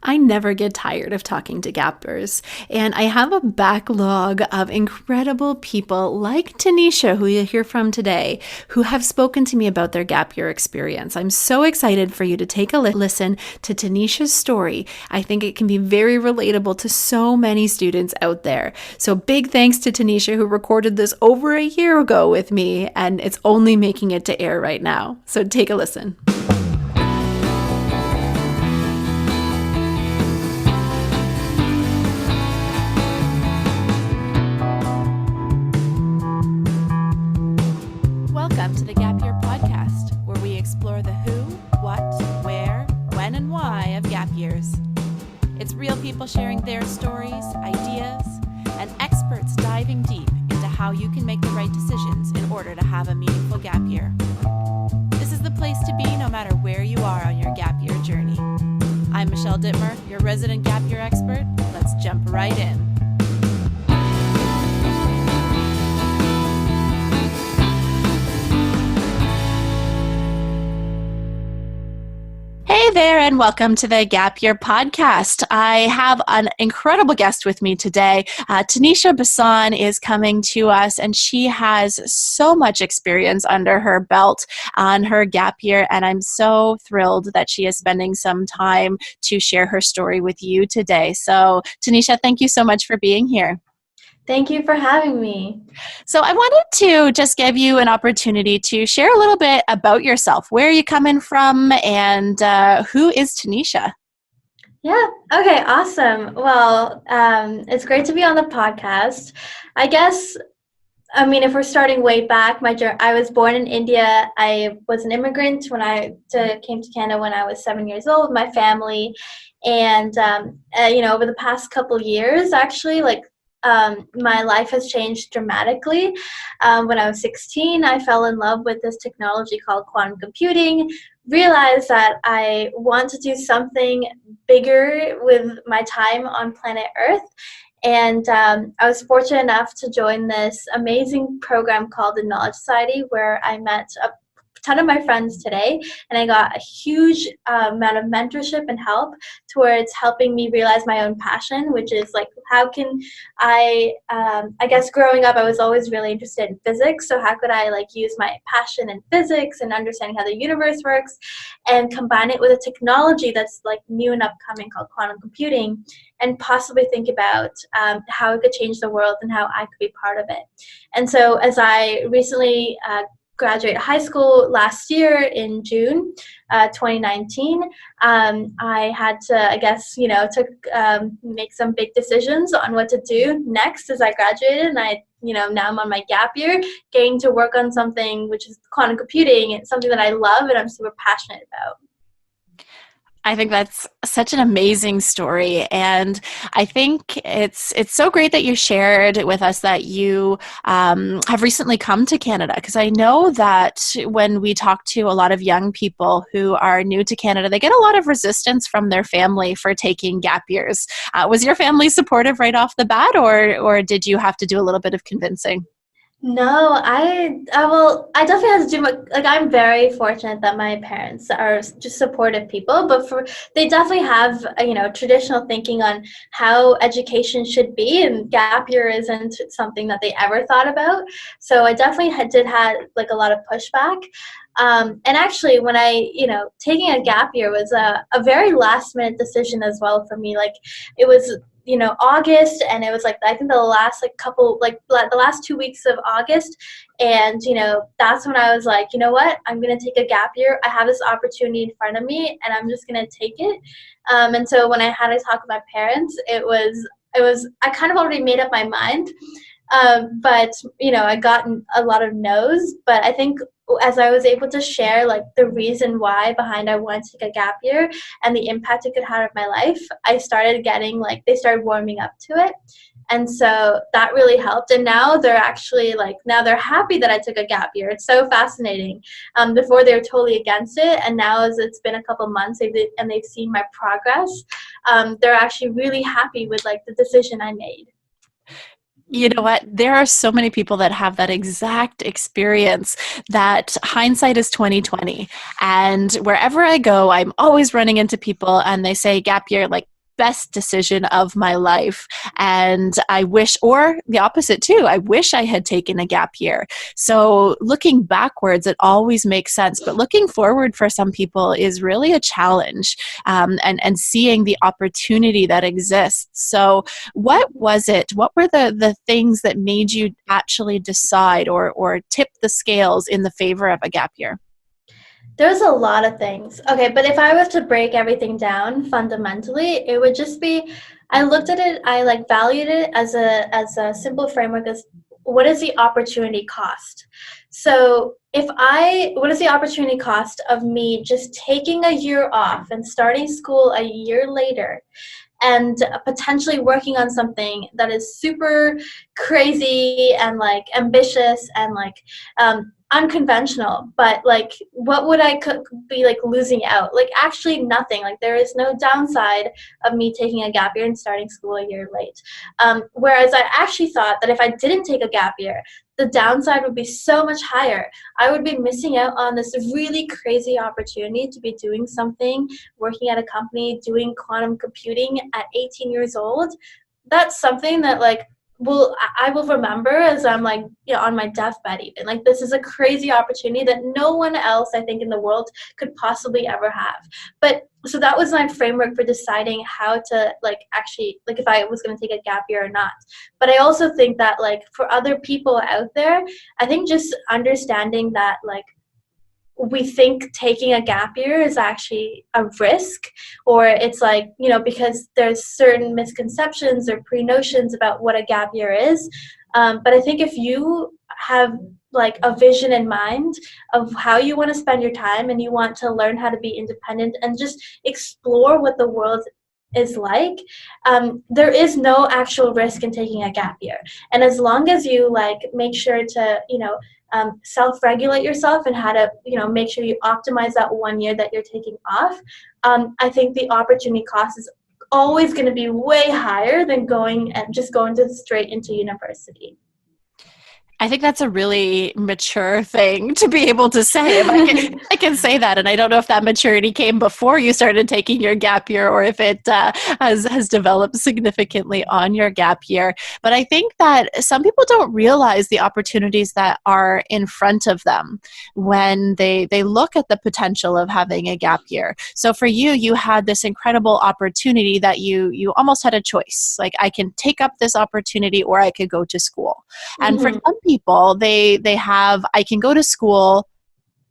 I never get tired of talking to gappers, and I have a backlog of incredible people like Tanisha, who you'll hear from today, who have spoken to me about their gap year experience. I'm so excited for you to take a listen to Tanisha's story. I think it can be very relatable to so many students out there. So big thanks to Tanisha, who recorded this over a year ago with me, and it's only making it to air right now. So take a listen. Welcome to the Gap Year Podcast, where we explore the who, what, where, when, and why of gap years. It's real people sharing their stories, ideas, and experts diving deep into how you can make the right decisions in order to have a meaningful gap year. This is the place to be no matter where you are on your gap year journey. I'm Michelle Dittmer, your resident gap year expert. Let's jump right in. Hey there, and welcome to the Gap Year Podcast. I have an incredible guest with me today. Tanisha Bassan is coming to us, and she has so much experience under her belt on her gap year, and I'm so thrilled that she is spending some time to share her story with you today. So, Tanisha, thank you so much for being here. Thank you for having me. So I wanted to just give you an opportunity to share a little bit about yourself. Where are you coming from, and who is Tanisha? Yeah, okay, awesome. Well, it's great to be on the podcast. If we're starting way back, I was born in India. I was an immigrant when I came to Canada when I was 7 years old with my family. And, over the past couple years, actually, my life has changed dramatically. When I was 16, I fell in love with this technology called quantum computing, realized that I want to do something bigger with my time on planet Earth. And I was fortunate enough to join this amazing program called the Knowledge Society, where I met a ton of my friends today, and I got a huge amount of mentorship and help towards helping me realize my own passion, which is how can I guess growing up I was always really interested in physics, so how could I use my passion in physics and understanding how the universe works and combine it with a technology that's new and upcoming called quantum computing, and possibly think about how it could change the world and how I could be part of it. And so as I recently graduated high school last year in June 2019, I had to, make some big decisions on what to do next as I graduated. And now I'm on my gap year, getting to work on something which is quantum computing. It's something that I love and I'm super passionate about. I think that's such an amazing story, and I think it's so great that you shared with us that you have recently come to Canada, because I know that when we talk to a lot of young people who are new to Canada, they get a lot of resistance from their family for taking gap years. Was your family supportive right off the bat, or did you have to do a little bit of convincing? No, I definitely have to do I'm very fortunate that my parents are just supportive people, but they definitely have traditional thinking on how education should be, and gap year isn't something that they ever thought about. So I definitely did have a lot of pushback. And actually, when taking a gap year was a very last minute decision as well for me. It was August, and it was I think the last the last 2 weeks of August, and that's when I was you know what, I'm gonna take a gap year. I have this opportunity in front of me, and I'm just gonna take it. And so when I had to talk with my parents, it was I kind of already made up my mind. But I got a lot of no's, but I think as I was able to share the reason why behind I wanted to take a gap year and the impact it could have on my life, I started getting they started warming up to it. And so that really helped. And now they're actually now they're happy that I took a gap year. It's so fascinating. Before they were totally against it. And now as it's been a couple months and they've seen my progress, they're actually really happy with the decision I made. You know what? There are so many people that have that exact experience, that hindsight is 2020. And wherever I go, I'm always running into people and they say gap year, best decision of my life. And I wish, or the opposite too, I wish I had taken a gap year. So looking backwards, it always makes sense. But looking forward for some people is really a challenge, and seeing the opportunity that exists. So what was it? What were the things that made you actually decide or tip the scales in the favor of a gap year? There's a lot of things. Okay, but if I was to break everything down fundamentally, it would just be I looked at it, I like valued it as a simple framework as what is the opportunity cost? So if I what is the opportunity cost of me just taking a year off and starting school a year later and potentially working on something that is super crazy and like ambitious and like unconventional, but like what would I could be like losing out? Like actually nothing. Like there is no downside of me taking a gap year and starting school a year late. Whereas I actually thought that if I didn't take a gap year, the downside would be so much higher. I would be missing out on this really crazy opportunity to be doing something, working at a company, doing quantum computing at 18 years old. That's something that like I will remember as I'm like, you know, on my deathbed even. Like this is a crazy opportunity that no one else I think in the world could possibly ever have. But so that was my framework for deciding how to like actually like if I was going to take a gap year or not. But I also think that like for other people out there, I think just understanding that like we think taking a gap year is actually a risk, or it's like, you know, because there's certain misconceptions or pre-notions about what a gap year is. But I think if you have like a vision in mind of how you want to spend your time and you want to learn how to be independent and just explore what the world is like, there is no actual risk in taking a gap year. And as long as you like make sure to, you know, self-regulate yourself and how to, you know, make sure you optimize that 1 year that you're taking off, I think the opportunity cost is always going to be way higher than going and just going to straight into university. I think that's a really mature thing to be able to say. If I can say that, and I don't know if that maturity came before you started taking your gap year, or if it has developed significantly on your gap year. But I think that some people don't realize the opportunities that are in front of them when they look at the potential of having a gap year. So for you, you had this incredible opportunity that you almost had a choice. Like I can take up this opportunity, or I could go to school. And for Mm-hmm. some people, they have, I can go to school,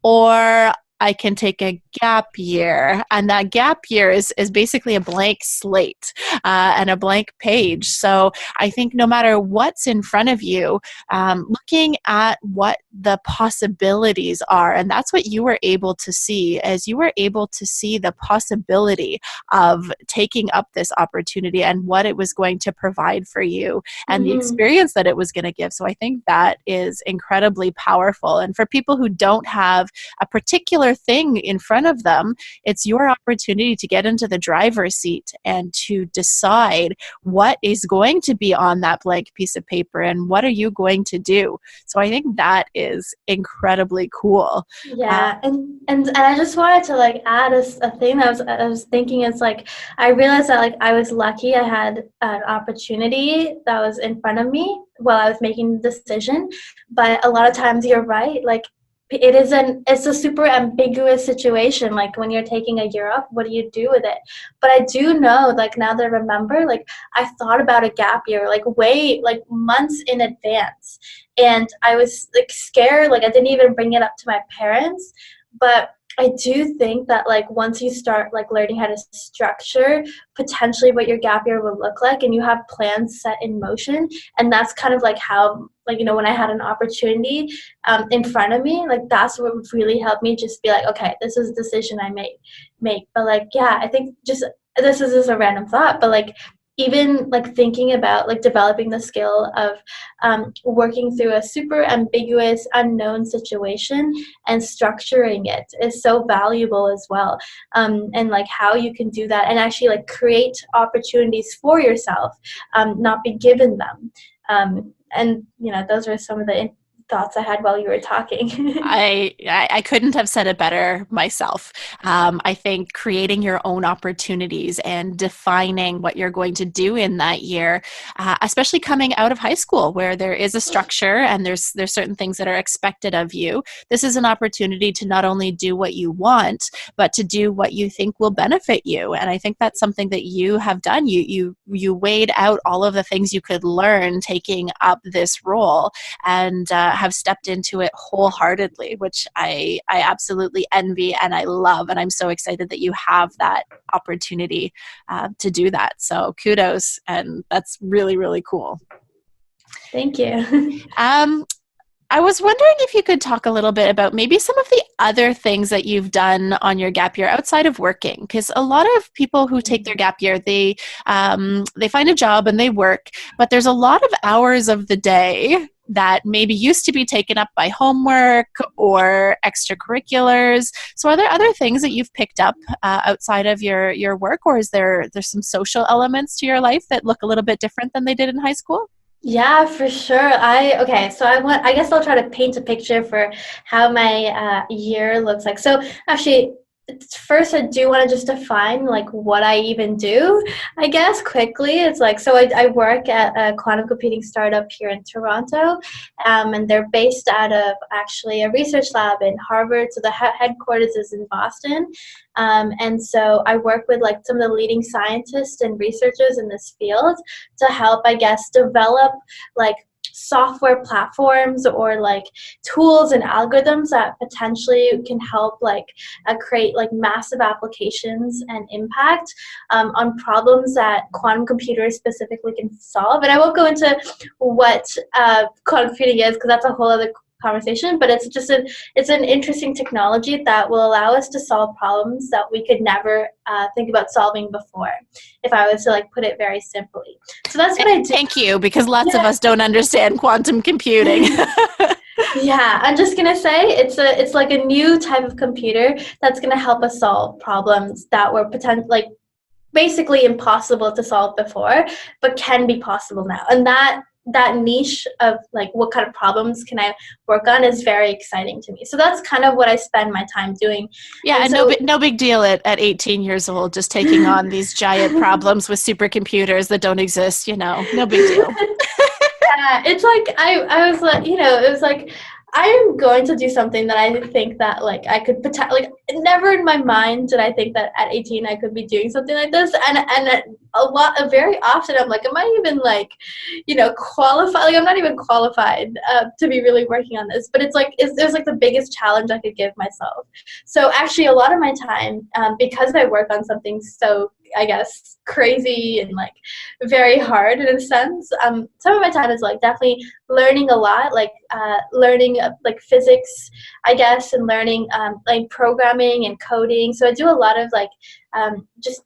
or I can take a gap year. And that gap year is basically a blank slate, and a blank page. So I think no matter what's in front of you, looking at what the possibilities are, and that's what you were able to see, as you were able to see the possibility of taking up this opportunity and what it was going to provide for you and the Mm-hmm. experience that it was going to give. So I think that is incredibly powerful. And for people who don't have a particular thing in front of them, it's your opportunity to get into the driver's seat and to decide what is going to be on that blank piece of paper and what are you going to do. So I think that is incredibly cool. Yeah, and I just wanted to like add a thing that I was thinking is like I realized that like I was lucky I had an opportunity that was in front of me while I was making the decision, but a lot of times you're right, like it's a super ambiguous situation. Like when you're taking a year off, what do you do with it? But I do know, like now that I remember, like I thought about a gap year like way like months in advance, and I was like scared. Like I didn't even bring it up to my parents, but I do think that like once you start like learning how to structure potentially what your gap year will look like and you have plans set in motion, and that's kind of like how like, you know, when I had an opportunity in front of me, like that's what really helped me just be like, okay, this is a decision I make. But like, yeah, I think just this is just a random thought, but like even like thinking about like developing the skill of working through a super ambiguous unknown situation and structuring it is so valuable as well, and like how you can do that and actually like create opportunities for yourself, not be given them, and you know those are some of the thoughts I had while you were talking. I couldn't have said it better myself. I think creating your own opportunities and defining what you're going to do in that year, especially coming out of high school where there is a structure and there's certain things that are expected of you. This is an opportunity to not only do what you want, but to do what you think will benefit you. And I think that's something that you have done. You weighed out all of the things you could learn taking up this role and have stepped into it wholeheartedly, which I absolutely envy and I love. And I'm so excited that you have that opportunity to do that. So kudos. And that's really, really cool. Thank you. Um, I was wondering if you could talk a little bit about maybe some of the other things that you've done on your gap year outside of working, because a lot of people who take their gap year, they find a job and they work, but there's a lot of hours of the day that maybe used to be taken up by homework or extracurriculars. So are there other things that you've picked up outside of your work, or is there's some social elements to your life that look a little bit different than they did in high school? Yeah, for sure. Okay, so I guess I'll try to paint a picture for how my year looks like. So actually, first I do want to just define like what I even do, I guess quickly. It's like, so I work at a quantum computing startup here in Toronto, and they're based out of actually a research lab in Harvard. So the headquarters is in Boston. And so I work with like some of the leading scientists and researchers in this field to help, I guess, develop like software platforms or like tools and algorithms that potentially can help like create like massive applications and impact on problems that quantum computers specifically can solve. And I won't go into what quantum computing is because that's a whole other conversation, but it's an interesting technology that will allow us to solve problems that we could never think about solving before, if I was to like put it very simply. So that's what I do. Thank you, because lots of Yeah. us don't understand quantum computing. Yeah, I'm just gonna say it's like a new type of computer that's gonna help us solve problems that were like basically impossible to solve before, but can be possible now. And that niche of like what kind of problems can I work on is very exciting to me. So that's kind of what I spend my time doing. Yeah, And and so no big deal at 18 years old, just taking on these giant problems with supercomputers that don't exist, no big deal. yeah, it's like I was like, it was like I am going to do something that I think that like I could like never in my mind did I think that at 18 I could be doing something like this, and very often I'm like, am I even like, qualified? Like I'm not even qualified to be really working on this, but it's like it was like the biggest challenge I could give myself. So actually, a lot of my time, because I work on something so I guess crazy and like very hard in a sense. Some of my time is like definitely learning a lot, like learning like physics, I guess, and learning like programming and coding. So I do a lot of like just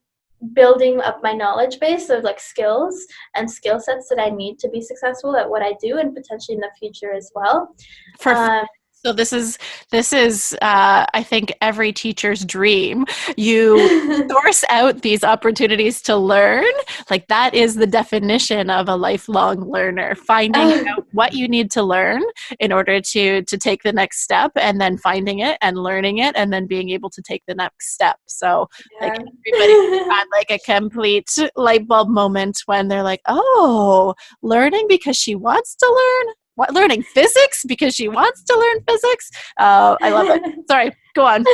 building up my knowledge base of like skills and skill sets that I need to be successful at what I do and potentially in the future as well. For Um, So this is I think every teacher's dream. You source out these opportunities to learn. Like that is the definition of a lifelong learner, finding out what you need to learn in order to take the next step, and then finding it and learning it and then being able to take the next step. So like yeah. everybody had like a complete light bulb moment when they're like, "Oh, learning because she wants to learn." What, learning physics because she wants to learn physics? I love it. Sorry, go on.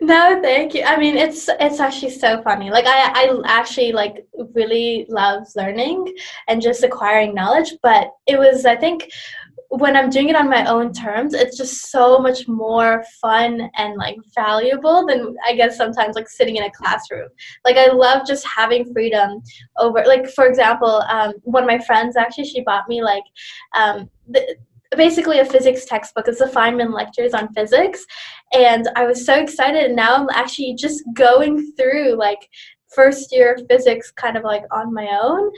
No, thank you. I mean, it's actually so funny. Like I actually like really love learning and just acquiring knowledge, but it was I think when I'm doing it on my own terms, it's just so much more fun and like valuable than I guess sometimes like sitting in a classroom. Like I love just having freedom over like for example, one of my friends actually she bought me like basically a physics textbook. It's the Feynman lectures on physics, and I was so excited. And now I'm actually just going through like first year of physics kind of like on my own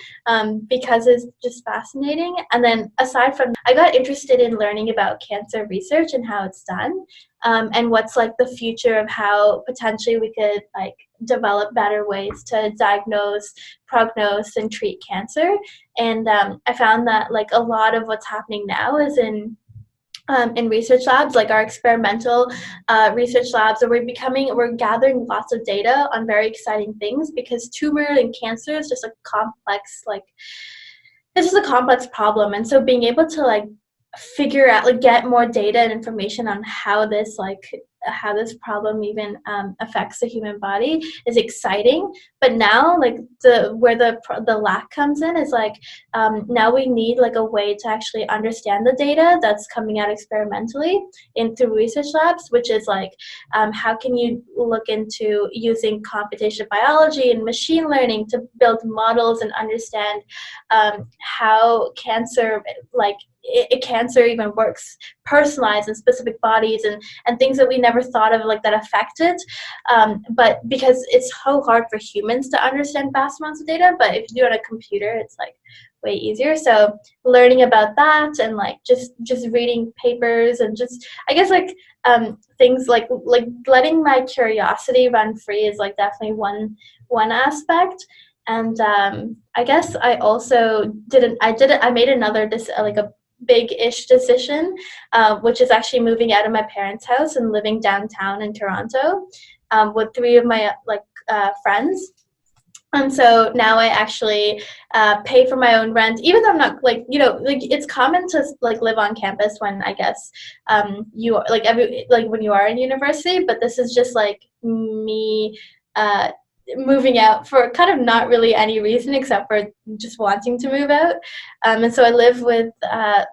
because it's just fascinating. And then aside from I got interested in learning about cancer research and how it's done, and what's like the future of how potentially we could like develop better ways to diagnose, prognose, and treat cancer. And I found that like a lot of what's happening now is in in research labs, like our experimental research labs, and we're gathering lots of data on very exciting things because tumor and cancer is just a complex, like, it's just a complex problem. And so being able to like figure out, like, get more data and information on how this problem even affects the human body is exciting. But now, like, the lack comes in is like, now we need like a way to actually understand the data that's coming out experimentally in through research labs, which is like, how can you look into using computational biology and machine learning to build models and understand how cancer, like, cancer even works personalized in specific bodies, and things that we never thought of, like, that affect it. But because it's so hard for humans to understand vast amounts of data, but if you do it on a computer, it's like way easier. So learning about that, and like just reading papers, and just, I guess, like, things like letting my curiosity run free is like definitely one aspect. And I guess I also I made another like a big-ish decision, which is actually moving out of my parents' house and living downtown in Toronto, with three of my friends. And so now I actually pay for my own rent, even though I'm not, like, like, it's common to like live on campus when, I guess, you are like when you are in university. But this is just like me uh, moving out for kind of not really any reason except for just wanting to move out. And so I live with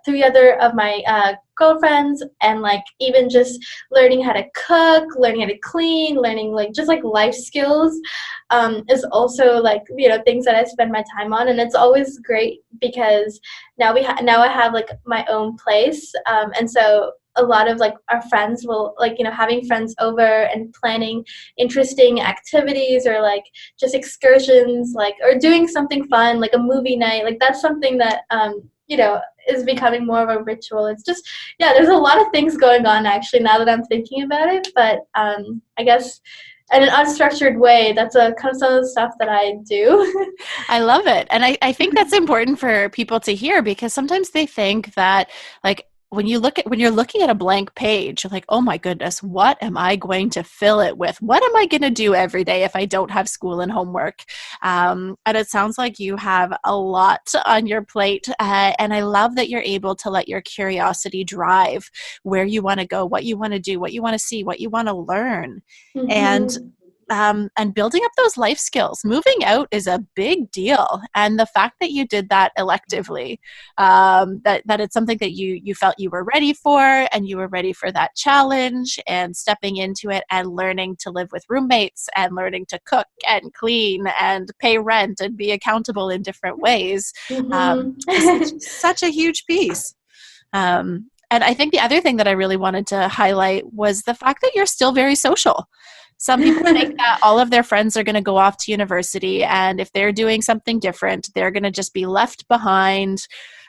three other of my girlfriends, and like even just learning how to cook, learning how to clean, learning like just like life skills is also like, things that I spend my time on. And it's always great because now I have like my own place, and so a lot of like our friends will, like, having friends over and planning interesting activities, or like just excursions, like, or doing something fun like a movie night, like that's something that is becoming more of a ritual. It's just, yeah, there's a lot of things going on actually now that I'm thinking about it. But I guess in an unstructured way, that's a kind of some of the stuff that I do. I love it. And I think that's important for people to hear, because sometimes they think that, like, when you're looking at a blank page, you're like, oh my goodness, what am I going to fill it with? What am I going to do every day if I don't have school and homework? And it sounds like you have a lot on your plate. And I love that you're able to let your curiosity drive where you want to go, what you want to do, what you want to see, what you want to learn. And Mm-hmm. building up those life skills. Moving out is a big deal, and the fact that you did that electively, that it's something that you felt you were ready for, and you were ready for that challenge, and stepping into it, and learning to live with roommates, and learning to cook and clean and pay rent and be accountable in different ways, is Mm-hmm. such a huge piece. And I think the other thing that I really wanted to highlight was the fact that you're still very social. Some people think that all of their friends are going to go off to university, and if they're doing something different, they're going to just be left behind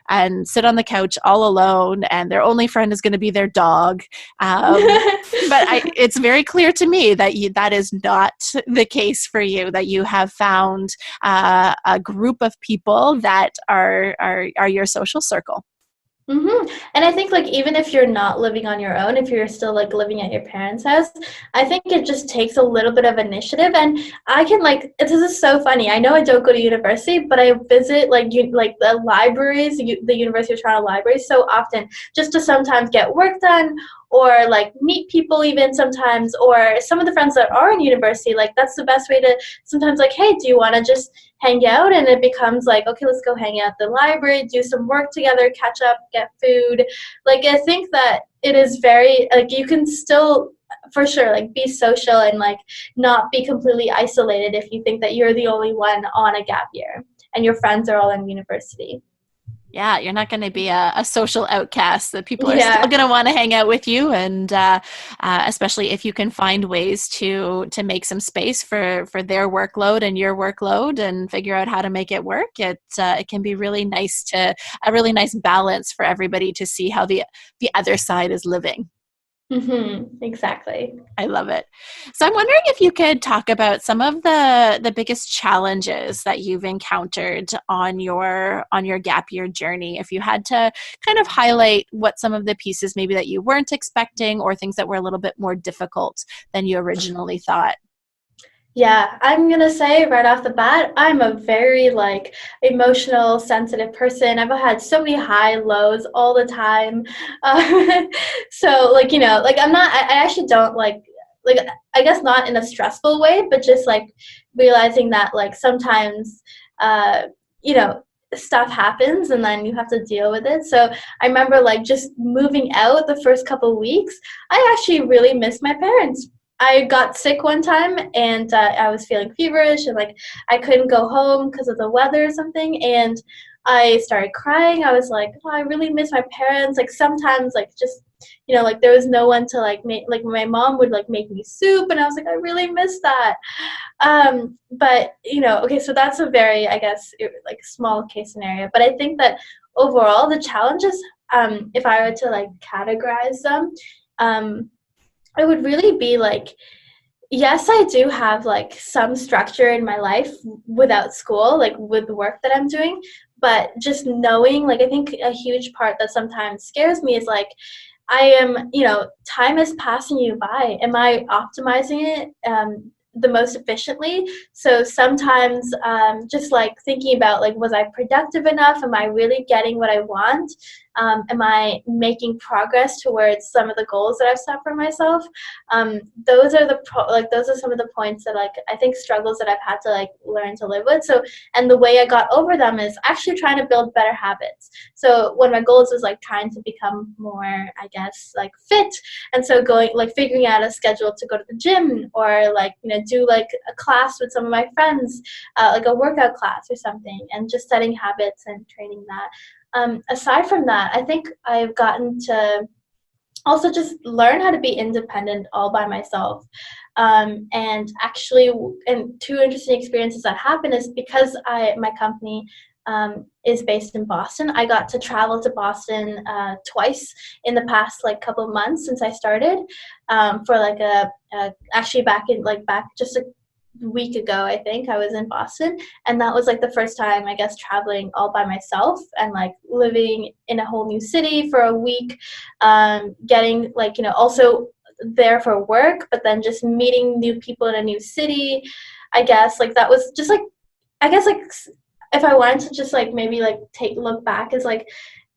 and sit on the couch all alone, and their only friend is going to be their dog. It's very clear to me that that is not the case for you, that you have found a group of people that are your social circle. And I think, like, even if you're not living on your own, if you're still like living at your parents' house, I think it just takes a little bit of initiative. And I can, like, this is so funny. I know I don't go to university, but I visit like like the libraries, the University of Toronto libraries, so often, just to sometimes get work done, or like meet people even sometimes, or some of the friends that are in university, like that's the best way to sometimes, like, hey, do you want to just hang out? And it becomes like, okay, let's go hang out at the library, do some work together, catch up, get food. Like, I think that it is very, like, you can still for sure like be social and like not be completely isolated if you think that you're the only one on a gap year and your friends are all in university. Yeah, you're not going to be a social outcast, that people are still Yeah. going to want to hang out with you. And especially if you can find ways to make some space for their workload and your workload, and figure out how to make it work, it can be really nice, to a really nice balance for everybody to see how the other side is living. Exactly. I love it. So I'm wondering if you could talk about some of the biggest challenges that you've encountered on your gap year journey. If you had to kind of highlight what some of the pieces maybe that you weren't expecting or things that were a little bit more difficult than you originally thought. Yeah, I'm gonna say right off the bat, I'm a very like emotional, sensitive person. I've had so many high lows all the time. Uh, so like like I actually don't like I guess not in a stressful way, but just like realizing that like sometimes uh you know stuff happens and then you have to deal with it. So I remember like just moving out the first couple weeks, I actually really missed my parents. I got sick one time and I was feeling feverish and like I couldn't go home because of the weather or something. And I started crying. I was like, oh, I really miss my parents. Like sometimes, like just like there was no one to like make. Like my mom would like make me soup, and I was like, I really miss that. But okay, so that's a very, I guess, like small case scenario. But I think that overall, the challenges, if I were to like categorize them, um, it would really be like, yes, I do have like some structure in my life without school, like with the work that I'm doing. But just knowing, like, I think a huge part that sometimes scares me is like, I am, time is passing you by. Am I optimizing it the most efficiently? So sometimes just like thinking about like, was I productive enough? Am I really getting what I want? Am I making progress towards some of the goals that I've set for myself? Those are those are some of the points that like I think struggles that I've had to like learn to live with. So and the way I got over them is actually trying to build better habits. So one of my goals was like trying to become more, I guess, like fit. And so going like figuring out a schedule to go to the gym or like, do like a class with some of my friends, like a workout class or something, and just setting habits and training that. Aside from that, I think I've gotten to also just learn how to be independent all by myself. And actually, and two interesting experiences that happened is because my company is based in Boston. I got to travel to Boston twice in the past like couple of months since I started, for like actually back just a week ago. I think I was in Boston, and that was like the first time I guess traveling all by myself and like living in a whole new city for a week, getting like also there for work, but then just meeting new people in a new city. I guess like that was just like, I guess like if I wanted to just like maybe like take look back, is like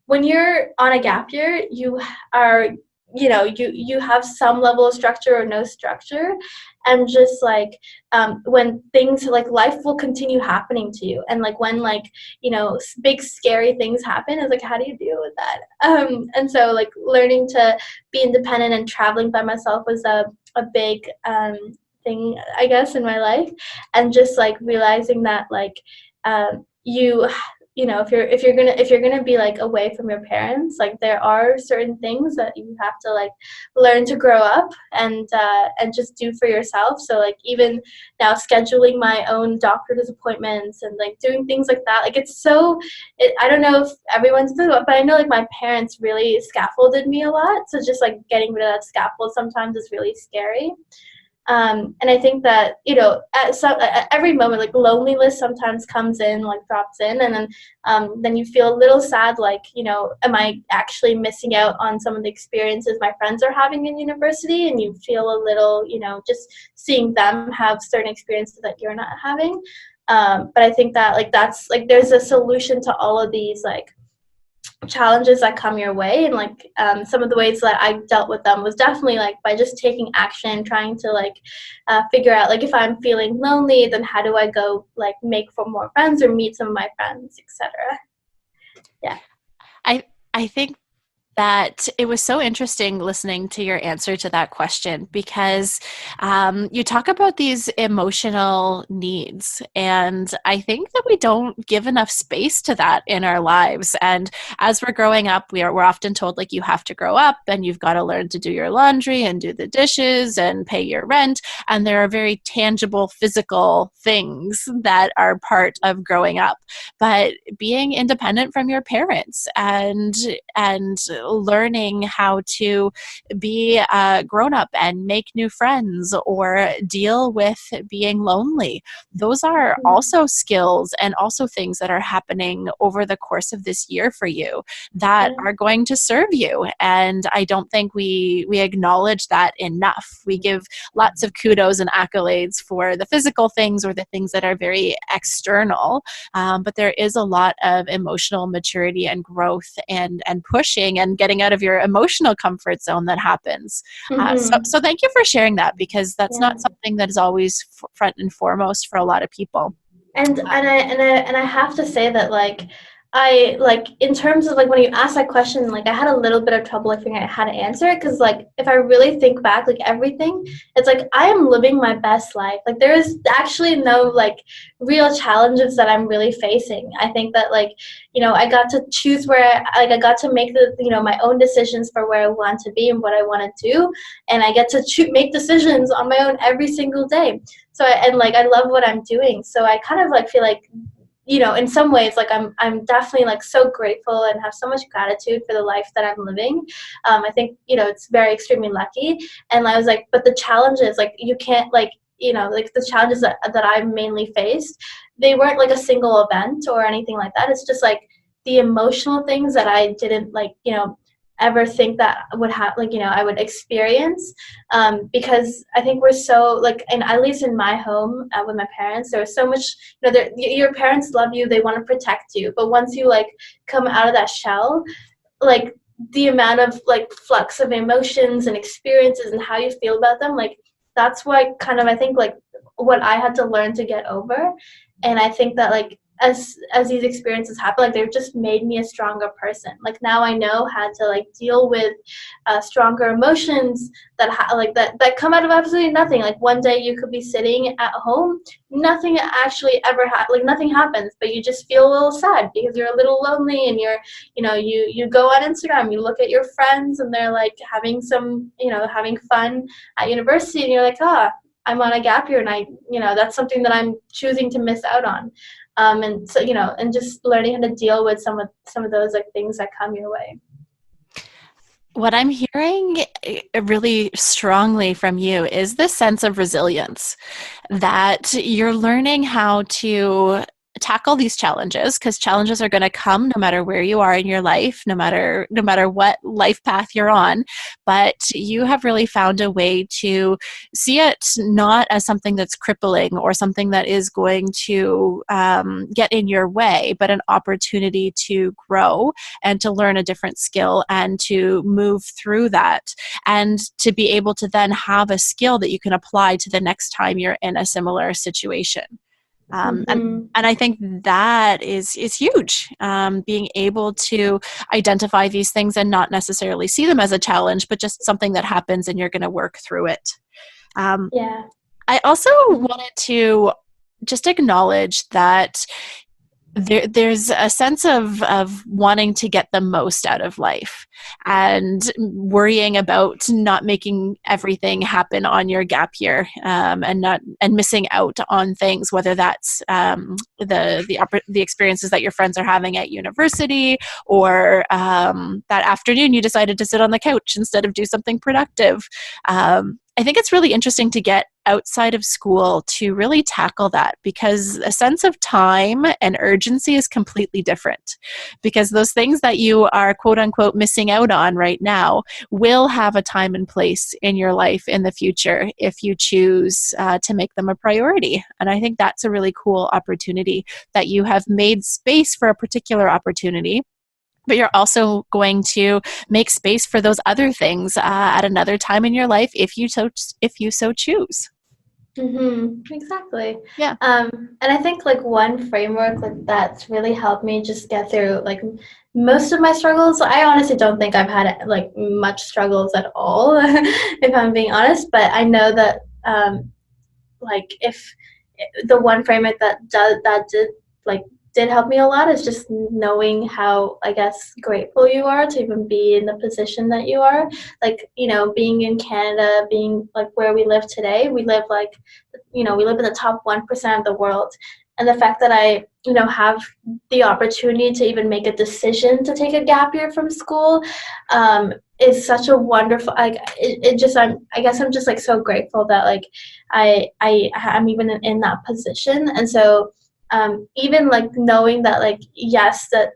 when you're on a gap year, you are you have some level of structure or no structure, and just like when things like life will continue happening to you, and like when like big scary things happen, is like how do you deal with that? And so like learning to be independent and traveling by myself was a big thing, I guess, in my life. And just like realizing that like if you're gonna be like away from your parents, like there are certain things that you have to like learn to grow up and just do for yourself. So like even now scheduling my own doctor's appointments and like doing things like that, like I don't know if everyone's doing it, but I know like my parents really scaffolded me a lot, so just like getting rid of that scaffold sometimes is really scary. And I think that at every moment, like loneliness sometimes comes in, like drops in, and then you feel a little sad, like am I actually missing out on some of the experiences my friends are having in university? And you feel a little, just seeing them have certain experiences that you're not having. But I think that like that's like there's a solution to all of these like challenges that come your way. And like some of the ways that I dealt with them was definitely like by just taking action, trying to like figure out like if I'm feeling lonely, then how do I go like make for more friends or meet some of my friends, etc. Yeah. I I think that it was so interesting listening to your answer to that question because you talk about these emotional needs. And I think that we don't give enough space to that in our lives. And as we're growing up, we're often told, like, you have to grow up and you've got to learn to do your laundry and do the dishes and pay your rent. And there are very tangible, physical things that are part of growing up. But being independent from your parents and learning how to be a grown up and make new friends or deal with being lonely. Those are also skills and also things that are happening over the course of this year for you that Yeah. are going to serve you. And I don't think we acknowledge that enough. We give lots of kudos and accolades for the physical things or the things that are very external, but there is a lot of emotional maturity and growth and pushing and getting out of your emotional comfort zone that happens. So thank you for sharing that, because that's Yeah. not something that is always front and foremost for a lot of people. And I have to say that I like in terms of like when you asked that question, like I had a little bit of trouble figuring out how to answer it because like if I really think back, like everything, it's like I am living my best life. Like there is actually no like real challenges that I'm really facing. I think that like I got to choose I got to make the my own decisions for where I want to be and what I want to do, and I get to make decisions on my own every single day. So and like I love what I'm doing, so I kind of like feel like in some ways like I'm definitely like so grateful and have so much gratitude for the life that I'm living. I think it's very extremely lucky. And I was like, but the challenges, like you can't like like the challenges that I mainly faced, they weren't like a single event or anything like that. It's just like the emotional things that I didn't like ever think that would have like I would experience, because I think we're so like, and at least in my home with my parents, there was so much your parents love you, they want to protect you, but once you like come out of that shell, like the amount of like flux of emotions and experiences and how you feel about them, like that's what kind of I think like what I had to learn to get over. And I think that like as these experiences happen, like they've just made me a stronger person. Like now I know how to like deal with stronger emotions that come out of absolutely nothing. Like one day you could be sitting at home, nothing actually ever like nothing happens, but you just feel a little sad because you're a little lonely, and you go on Instagram, you look at your friends and they're like having some having fun at university, and you're like, I'm on a gap year, and that's something that I'm choosing to miss out on. And so and just learning how to deal with some of those like things that come your way. What I'm hearing really strongly from you is this sense of resilience, that you're learning how to tackle these challenges, because challenges are going to come no matter where you are in your life, no matter what life path you're on. But you have really found a way to see it not as something that's crippling or something that is going to get in your way, but an opportunity to grow and to learn a different skill and to move through that, and to be able to then have a skill that you can apply to the next time you're in a similar situation. Um, and Mm-hmm. and I think that is huge. Being able to identify these things and not necessarily see them as a challenge, but just something that happens and you're going to work through it. Um, Yeah. I also wanted to just acknowledge that there's a sense of wanting to get the most out of life and worrying about not making everything happen on your gap year, and missing out on things, whether that's the experiences that your friends are having at university, or that afternoon you decided to sit on the couch instead of do something productive. I think it's really interesting to get outside of school to really tackle that, because a sense of time and urgency is completely different, because those things that you are quote unquote missing out on right now will have a time and place in your life in the future if you choose to make them a priority. And I think that's a really cool opportunity, that you have made space for a particular opportunity, but you're also going to make space for those other things at another time in your life if you so choose. Exactly. Yeah. And I think like one framework like that's really helped me just get through like most of my struggles. I honestly don't think I've had like much struggles at all, if I'm being honest. But I know that like if the one framework that did help me a lot is just knowing how I guess grateful you are to even be in the position that you are. Like being in Canada, being like where we live today, we live like we live in the top 1% of the world. and the fact that I, have the opportunity to even make a decision to take a gap year from school, is such a wonderful, like, it just, I guess I'm just like so grateful that like I'm even in that position. And so even like knowing that, like, yes, that,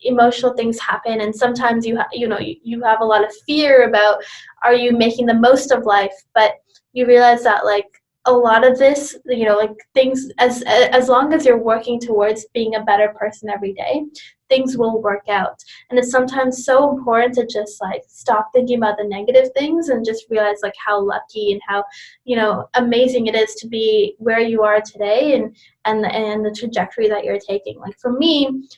emotional things happen, and sometimes you have a lot of fear about, are you making the most of life, but you realize that, like, a lot of this, like, things, as long as you're working towards being a better person every day, things will work out. And it's sometimes so important to just like stop thinking about the negative things and just realize like how lucky and how, amazing it is to be where you are today, and the trajectory that you're taking. Like for me,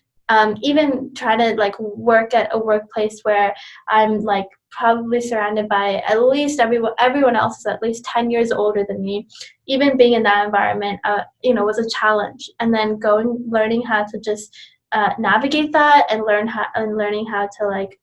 even trying to like work at a workplace where I'm like probably surrounded by at least everyone else is at least 10 years older than me, even being in that environment, was a challenge. And then learning how to just navigate that, and learning how to like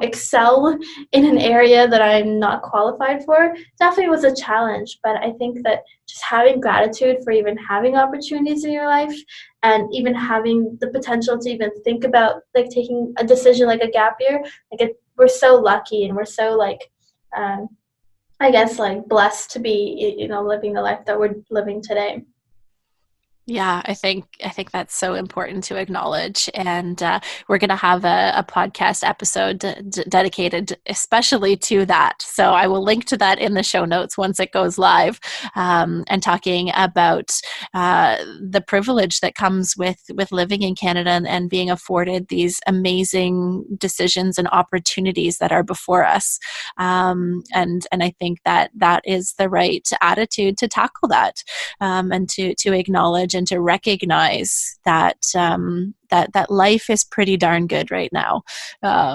excel in an area that I'm not qualified for, definitely was a challenge. But I think that just having gratitude for even having opportunities in your life, and even having the potential to even think about like taking a decision like a gap year, we're so lucky, and we're so like, I guess, like, blessed to be, living the life that we're living today. Yeah, I think that's so important to acknowledge, and we're going to have a podcast episode dedicated especially to that. So I will link to that in the show notes once it goes live, and talking about the privilege that comes with living in Canada, and being afforded these amazing decisions and opportunities that are before us. And I think that is the right attitude to tackle that, and to acknowledge and to recognize that that life is pretty darn good right now,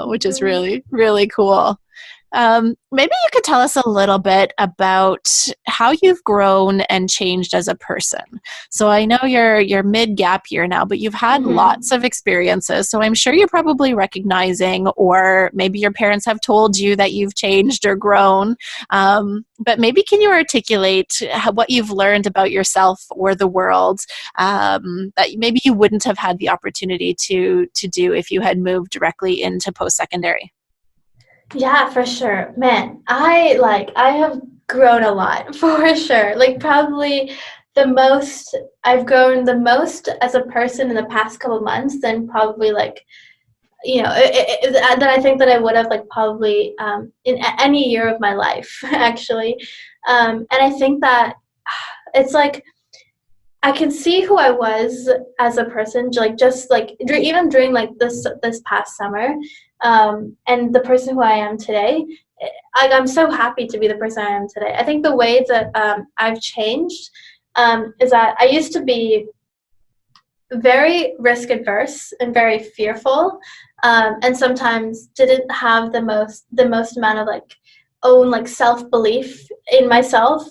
which is Mhm. really, really cool. Maybe you could tell us a little bit about how you've grown and changed as a person. So I know you're mid gap year now, but you've had lots Mhm. of experiences. So I'm sure you're probably recognizing, or maybe your parents have told you that you've changed or grown. But maybe can you articulate what you've learned about yourself or the world, that maybe you wouldn't have had the opportunity to do if you had moved directly into post secondary? Yeah, for sure. Man, I have grown a lot for sure. Like probably I've grown the most as a person in the past couple months than probably like, that I think that I would have like probably in any year of my life actually. And I think that it's like I can see who I was as a person, like just like even during like this past summer, and the person who I am today. I'm so happy to be the person I am today. I think the way that I've changed, is that I used to be very risk adverse and very fearful, and sometimes didn't have the most amount of like own like self belief in myself,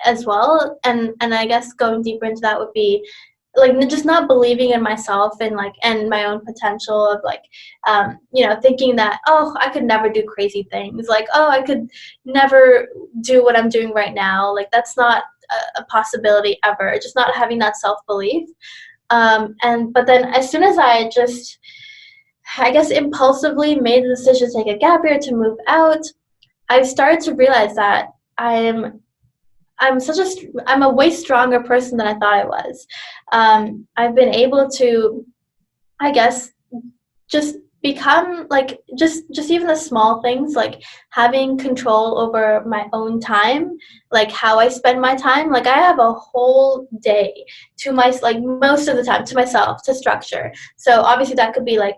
as well. And I guess going deeper into that would be like just not believing in myself, and like and my own potential of like, thinking that, oh, I could never do crazy things, like, oh, I could never do what I'm doing right now, like that's not a possibility ever, just not having that self belief. And but then as soon as I just, I guess, impulsively made the decision to take a gap year to move out, I started to realize that I'm I'm a way stronger person than I thought I was. I've been able to, I guess, just become like just even the small things, like having control over my own time, like how I spend my time. Like I have a whole day to my, like most of the time to myself, to structure. So obviously that could be like,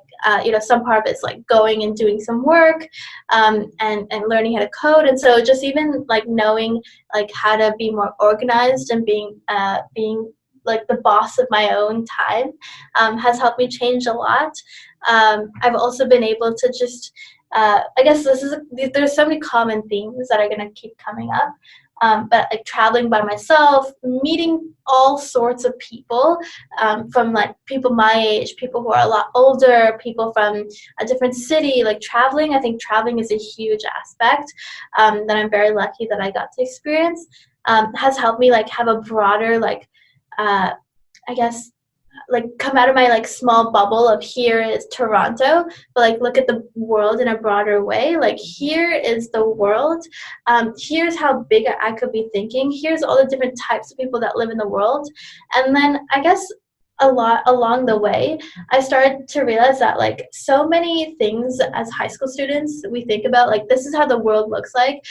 some part of it's like going and doing some work, and learning how to code. And so just even like knowing like how to be more organized, and being like the boss of my own time, has helped me change a lot. I've also been able to just, I guess there's so many common themes that are going to keep coming up. But like traveling by myself, meeting all sorts of people, from like people my age, people who are a lot older, people from a different city. Like traveling, I think traveling is a huge aspect, that I'm very lucky that I got to experience. Has helped me like have a broader like, I guess, like come out of my like small bubble of here is Toronto, but like look at the world in a broader way. Like here is the world. Here's how big I could be thinking. Here's all the different types of people that live in the world. And then I guess a lot along the way, I started to realize that like so many things as high school students we think about like this is how the world looks like.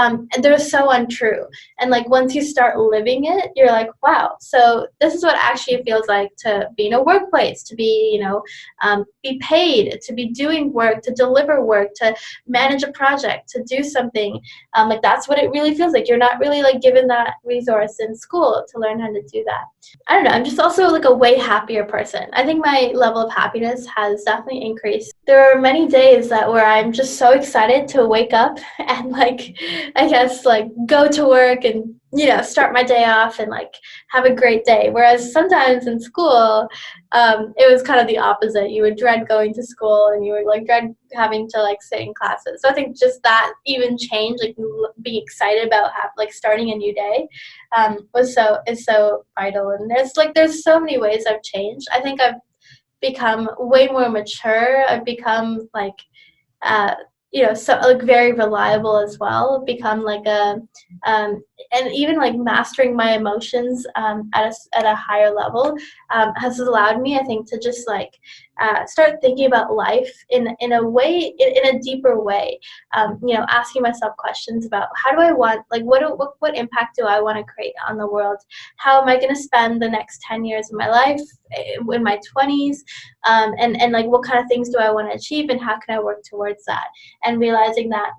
And they're so untrue. And like once you start living it, you're like, wow. So this is what actually it feels like to be in a workplace, to be, be paid, to be doing work, to deliver work, to manage a project, to do something. Like that's what it really feels like. You're not really like given that resource in school to learn how to do that. I don't know. I'm just also like a way happier person. I think my level of happiness has definitely increased. There are many days that where I'm just so excited to wake up and like I guess like go to work and start my day off and like have a great day. Whereas sometimes in school, it was kind of the opposite. You would dread going to school and you would like dread having to like sit in classes. So I think just that even change, like being excited about like starting a new day, is so vital. And there's so many ways I've changed. I think I've become way more mature. I've become like uh, so like very reliable as well. Become like and even like mastering my emotions at a higher level has allowed me, I think, to just like start thinking about life in a way, in a deeper way. Asking myself questions about how do I want, like, what impact do I want to create on the world? How am I going to spend the next 10 years of my life in my 20s? And like, what kind of things do I want to achieve and how can I work towards that? And realizing that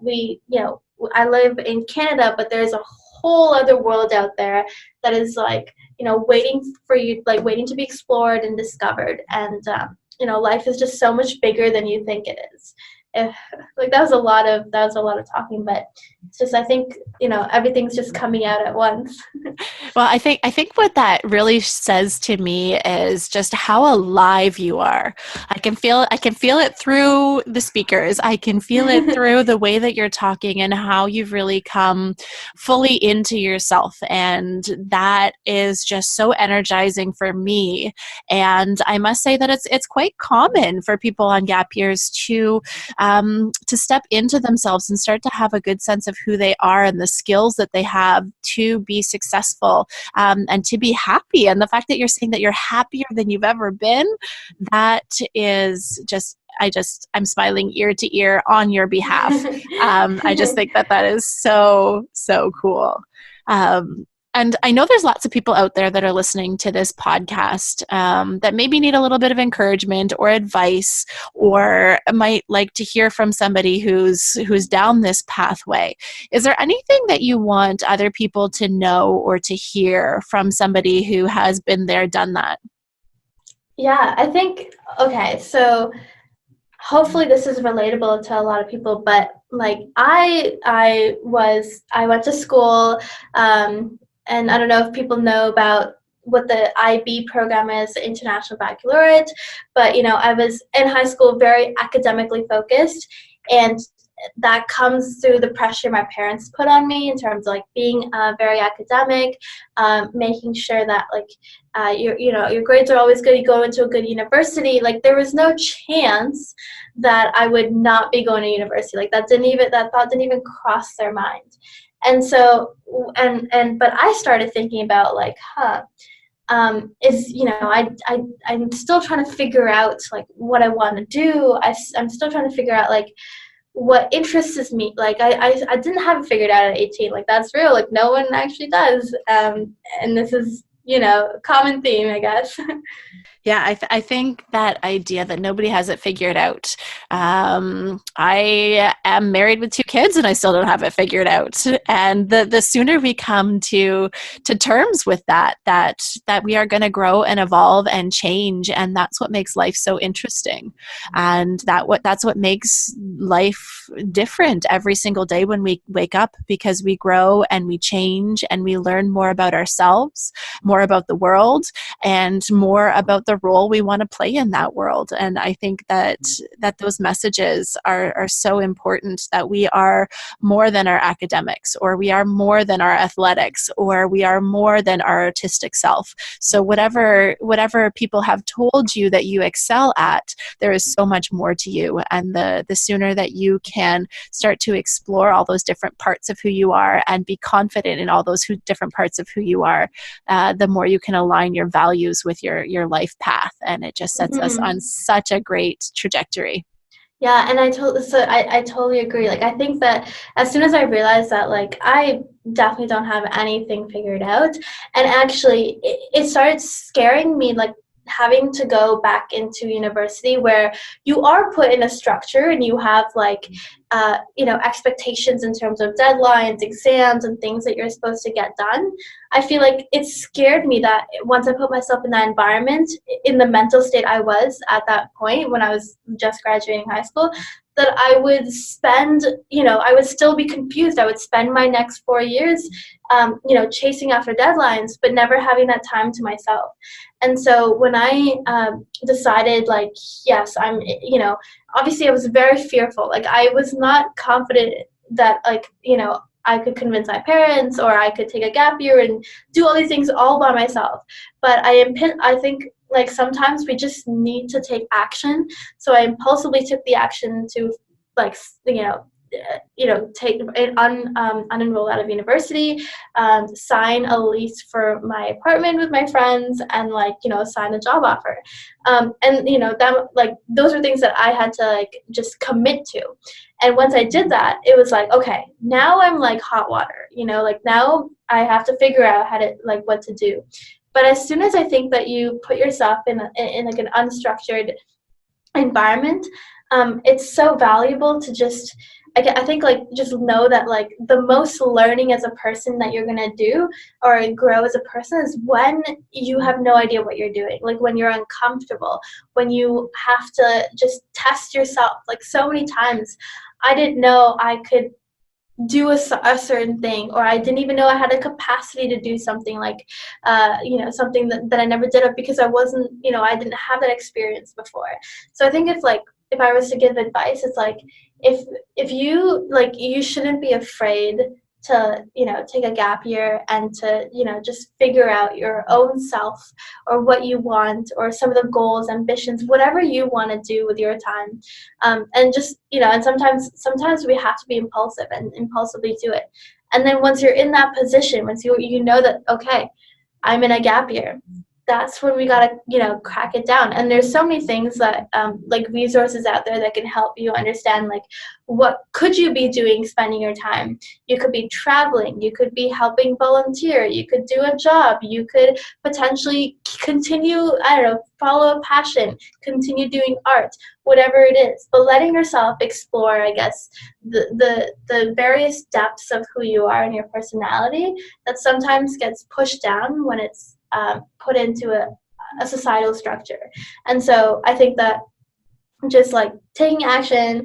I live in Canada, but there's a whole other world out there that is like, waiting for you, like waiting to be explored and discovered. And, life is just so much bigger than you think it is. Like that was a lot of talking, but it's just, I think, everything's just coming out at once. Well, I think what that really says to me is just how alive you are. I can feel it through the speakers. I can feel it through the way that you're talking and how you've really come fully into yourself. And that is just so energizing for me. And I must say that it's quite common for people on gap years to step into themselves and start to have a good sense of who they are and the skills that they have to be successful, and to be happy. And the fact that you're saying that you're happier than you've ever been, that is just, I'm smiling ear to ear on your behalf. I just think that is so, so cool. And I know there's lots of people out there that are listening to this podcast that maybe need a little bit of encouragement or advice, or might like to hear from somebody who's down this pathway. Is there anything that you want other people to know or to hear from somebody who has been there, done that? Yeah, I think, okay, so hopefully this is relatable to a lot of people, but like I went to school, and I don't know if people know about what the IB program is, the International Baccalaureate, but I was in high school very academically focused, and that comes through the pressure my parents put on me in terms of like being very academic, making sure that like your grades are always good, you go into a good university. Like there was no chance that I would not be going to university. Like that thought didn't even cross their mind. And so but I started thinking about like, I'm still trying to figure out like what I want to do. I'm still trying to figure out like what interests me. Like I didn't have it figured out at 18. Like that's real. Like no one actually does. And this is a common theme, I guess. Yeah, I think that idea that nobody has it figured out. I am married with two kids and I still don't have it figured out. And the sooner we come to terms with that we are going to grow and evolve and change, and that's what makes life so interesting. And that's what makes life different every single day when we wake up, because we grow and we change and we learn more about ourselves, more more about the world and more about the role we want to play in that world. And I think that those messages are so important, that we are more than our academics, or we are more than our athletics, or we are more than our artistic self. So whatever people have told you that you excel at, there is so much more to you. And the sooner that you can start to explore all those different parts of who you are and be confident in all those different parts of who you are, the more you can align your values with your life path. And it just sets us on such a great trajectory. Yeah, and I totally agree. Like, I think that as soon as I realized that, like, I definitely don't have anything figured out, and actually it started scaring me, like having to go back into university where you are put in a structure and you have like expectations in terms of deadlines, exams, and things that you're supposed to get done. I feel like it scared me that once I put myself in that environment, in the mental state I was at that point when I was just graduating high school, that I would spend, I would still be confused. I would spend my next 4 years, chasing after deadlines, but never having that time to myself. And so when I decided, like, yes, obviously I was very fearful. Like, I was not confident that, like, I could convince my parents, or I could take a gap year and do all these things all by myself. But I think, like, sometimes we just need to take action. So I impulsively took the action to, like, take unenroll out of university, sign a lease for my apartment with my friends, and, like, sign a job offer. And that, like, those are things that I had to, like, just commit to. And once I did that, it was like, okay, now I'm like hot water, like, now I have to figure out how to, like, what to do. But as soon as I think that you put yourself in like an unstructured environment, it's so valuable to just, I think, like, just know that, like, the most learning as a person that you're gonna do or grow as a person is when you have no idea what you're doing, like when you're uncomfortable, when you have to just test yourself. Like, so many times I didn't know I could do a certain thing, or I didn't even know I had a capacity to do something, like something that I never did it because I wasn't, I didn't have that experience before. So I think if I was to give advice, it's like, if you, like, you shouldn't be afraid to, take a gap year and to, just figure out your own self, or what you want, or some of the goals, ambitions, whatever you want to do with your time. And just, and sometimes we have to be impulsive and impulsively do it. And then once you're in that position, once you know that, okay, I'm in a gap year, that's when we gotta, crack it down. And there's so many things that, like, resources out there that can help you understand, like, what could you be doing, spending your time. You could be traveling, you could be helping volunteer, you could do a job, you could potentially continue, I don't know, follow a passion, continue doing art, whatever it is. But letting yourself explore, I guess, the various depths of who you are and your personality that sometimes gets pushed down when it's put into a societal structure. And so I think that just, like, taking action,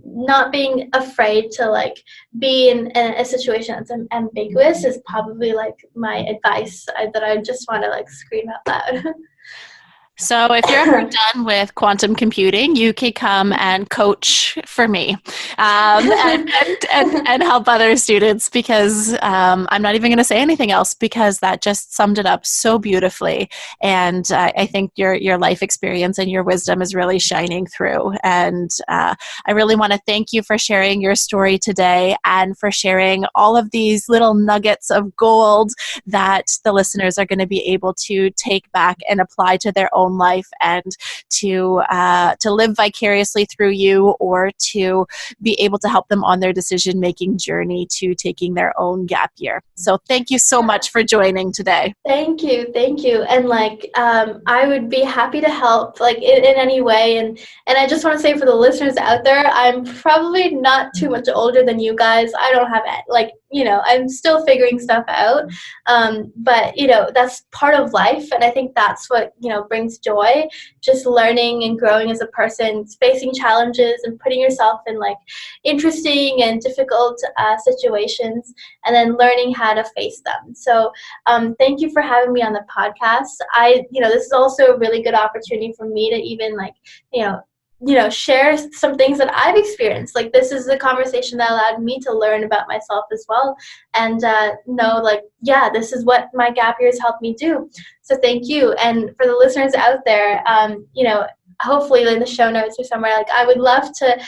not being afraid to, like, be in a situation that's ambiguous is probably, like, my advice that I just want to, like, scream out loud. So if you're ever done with quantum computing, you can come and coach for me, and help other students, because I'm not even going to say anything else, because that just summed it up so beautifully. And I think your life experience and your wisdom is really shining through. And I really want to thank you for sharing your story today, and for sharing all of these little nuggets of gold that the listeners are going to be able to take back and apply to their own life, and to live vicariously through you, or to be able to help them on their decision-making journey to taking their own gap year. So thank you so much for joining today. Thank you. And, like, I would be happy to help, like, in any way. And I just want to say, for the listeners out there, I'm probably not too much older than you guys. I don't have, like, I'm still figuring stuff out. But that's part of life, and I think that's what brings joy. Just learning and growing as a person, facing challenges and putting yourself in like interesting and difficult situations, and then learning how to face them. So thank you for having me on the podcast. This is also a really good opportunity for me to even like, share some things that I've experienced. Like, this is a conversation that allowed me to learn about myself as well, and know, like, yeah, this is what my gap years helped me do. So thank you. And for the listeners out there, hopefully in the show notes or somewhere, like, I would love to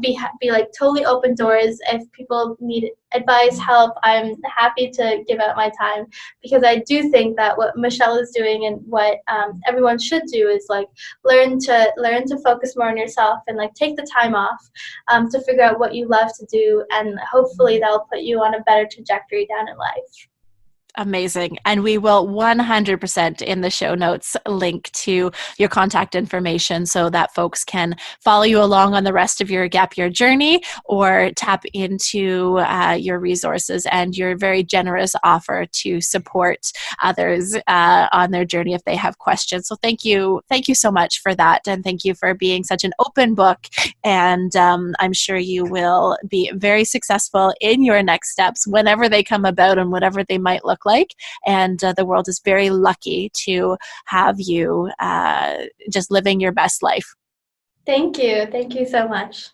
be like totally open doors. If people need advice, help, I'm happy to give out my time, because I do think that what Michelle is doing and what everyone should do is like learn to focus more on yourself, and like take the time off to figure out what you love to do, and hopefully that'll put you on a better trajectory down in life. Amazing. And we will 100% in the show notes link to your contact information so that folks can follow you along on the rest of your gap year journey, or tap into your resources and your very generous offer to support others on their journey if they have questions. So thank you so much for that. And thank you for being such an open book. And I'm sure you will be very successful in your next steps, whenever they come about and whatever they might look like. And the world is very lucky to have you just living your best life. Thank you so much.